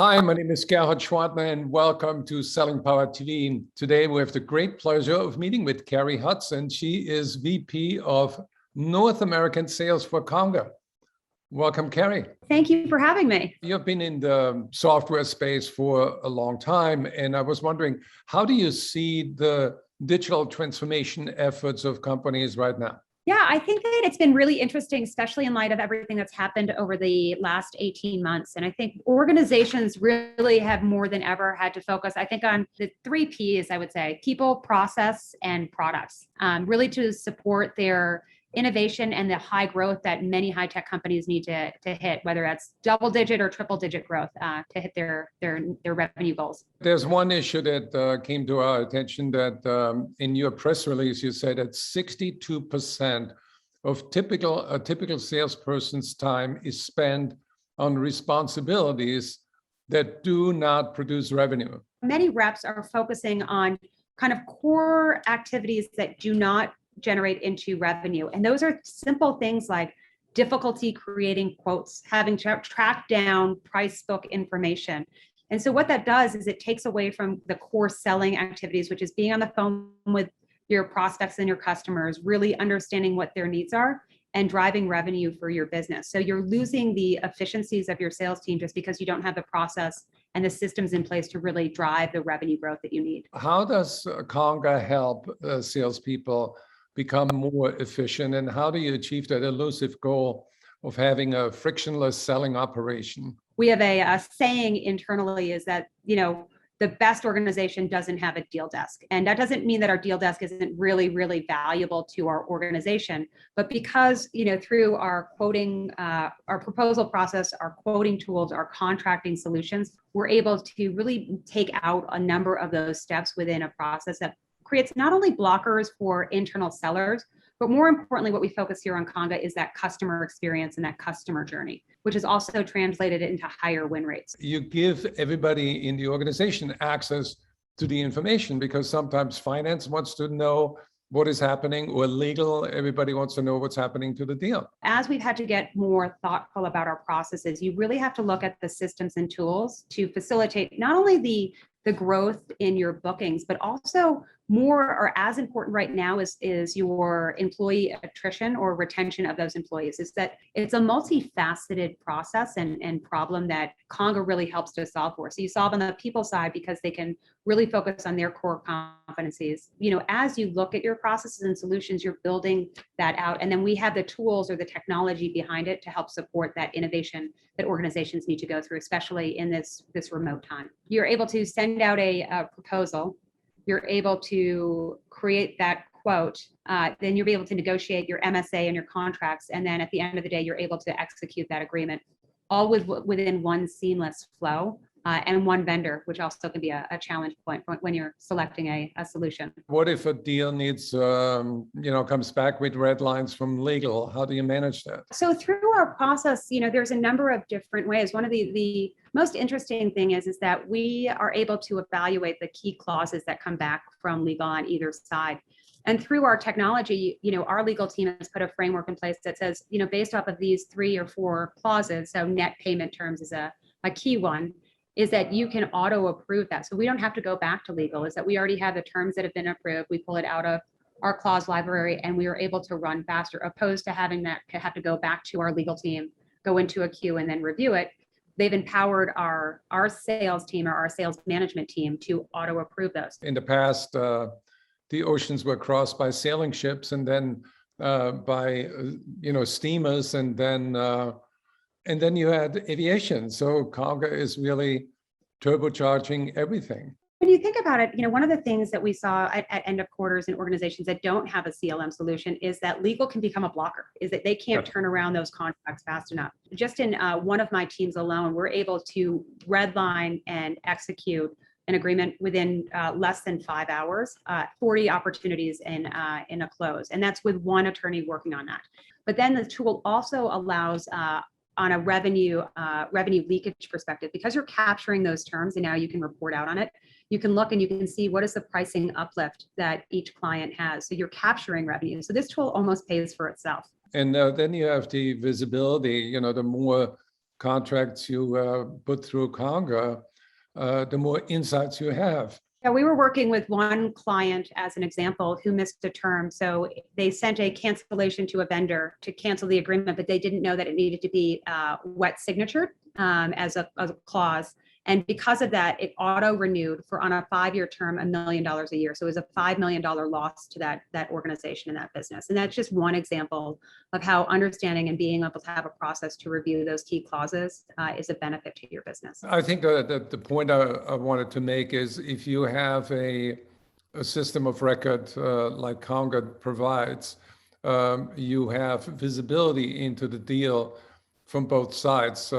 Hi, my name is Gerhard Schwartner, and welcome to Selling Power TV. Today, we have the great pleasure of meeting with Carrie Hudson. She is VP of North American Sales for Conga. Welcome, Carrie. Thank you for having me. You've been in the software space for a long time, and I was wondering, how do you see the digital transformation efforts of companies right now? Yeah, I think that it's been really interesting, especially in light of everything that's happened over the last 18 months. And I think organizations really have more than ever had to focus, I think, on the 3 Ps, I would say: people, process, and products, really to support their innovation and the high growth that many high-tech companies need to hit, whether that's double-digit or triple-digit growth to hit their revenue goals. There's one issue that came to our attention that in your press release, you said that 62% of a typical salesperson's time is spent on responsibilities that do not produce revenue. Many reps are focusing on kind of core activities that do not generate into revenue. And those are simple things like difficulty creating quotes, having to track down price book information. And so what that does is it takes away from the core selling activities, which is being on the phone with your prospects and your customers, really understanding what their needs are and driving revenue for your business. So you're losing the efficiencies of your sales team just because you don't have the process and the systems in place to really drive the revenue growth that you need. How does Conga help salespeople become more efficient, and how do you achieve that elusive goal of having a frictionless selling operation? We have a saying internally is that, the best organization doesn't have a deal desk. And that doesn't mean that our deal desk isn't really, really valuable to our organization, but because, through our quoting, our proposal process, our quoting tools, our contracting solutions, we're able to really take out a number of those steps within a process that creates not only blockers for internal sellers, but more importantly, what we focus here on Conga is that customer experience and that customer journey, which is also translated into higher win rates. You give everybody in the organization access to the information because sometimes finance wants to know what is happening, or legal, everybody wants to know what's happening to the deal. As we've had to get more thoughtful about our processes, you really have to look at the systems and tools to facilitate not only the growth in your bookings, but also more, or as important right now is your employee attrition or retention of those employees. Is that it's a multifaceted process and problem that Conga really helps to solve for. So you solve on the people side because they can really focus on their core competencies. As you look at your processes and solutions, you're building that out. And then we have the tools or the technology behind it to help support that innovation that organizations need to go through, especially in this remote time. You're able to send out a proposal. You're able to create that quote, then you'll be able to negotiate your MSA and your contracts. And then at the end of the day, you're able to execute that agreement all within one seamless flow and one vendor, which also can be a challenge point when you're selecting a solution. What if a deal needs, comes back with red lines from legal? How do you manage that? So through our process, there's a number of different ways. One of the most interesting thing is that we are able to evaluate the key clauses that come back from legal on either side. And through our technology, our legal team has put a framework in place that says, based off of these 3 or 4 clauses, so net payment terms is a key one, is that you can auto approve that. So we don't have to go back to legal, is that we already have the terms that have been approved. We pull it out of our clause library and we are able to run faster, opposed to having that have to go back to our legal team, go into a queue and then review it. They've empowered our sales team or our sales management team to auto approve those. In the past, the oceans were crossed by sailing ships and then by steamers, and then you had aviation. So Conga is really turbocharging everything. When you think about it, one of the things that we saw at end of quarters in organizations that don't have a CLM solution is that legal can become a blocker, is that they can't turn around those contracts fast enough. Just in one of my teams alone, we're able to redline and execute an agreement within less than 5 hours, 40 opportunities in a close. And that's with one attorney working on that. But then the tool also allows on a revenue leakage perspective, because you're capturing those terms and now you can report out on it. You can look and you can see what is the pricing uplift that each client has. So you're capturing revenue. So this tool almost pays for itself. And then you have the visibility, the more contracts you put through Conga, the more insights you have. Yeah, we were working with one client as an example who missed a term. So they sent a cancellation to a vendor to cancel the agreement, but they didn't know that it needed to be wet signatured as a clause. And because of that, it auto renewed for on a 5-year term, $1 million a year. So it was a $5 million loss to that organization and that business. And that's just one example of how understanding and being able to have a process to review those key clauses is a benefit to your business. I think that the point I wanted to make is if you have a system of record like Conga provides, you have visibility into the deal from both sides,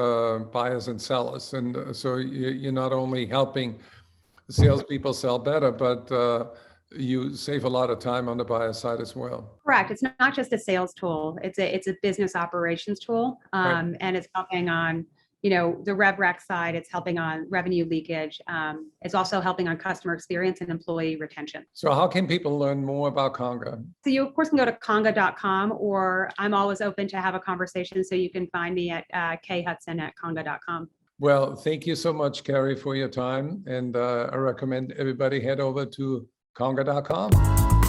buyers and sellers. And so you're not only helping salespeople sell better, but you save a lot of time on the buyer side as well. Correct. It's not just a sales tool. It's a business operations tool, Right. and it's helping on the rev rec side. It's helping on revenue leakage. It's also helping on customer experience and employee retention. So how can people learn more about Conga? So you of course can go to conga.com, or I'm always open to have a conversation. So you can find me at khudson@conga.com. Well, thank you so much, Carrie, for your time. And I recommend everybody head over to conga.com.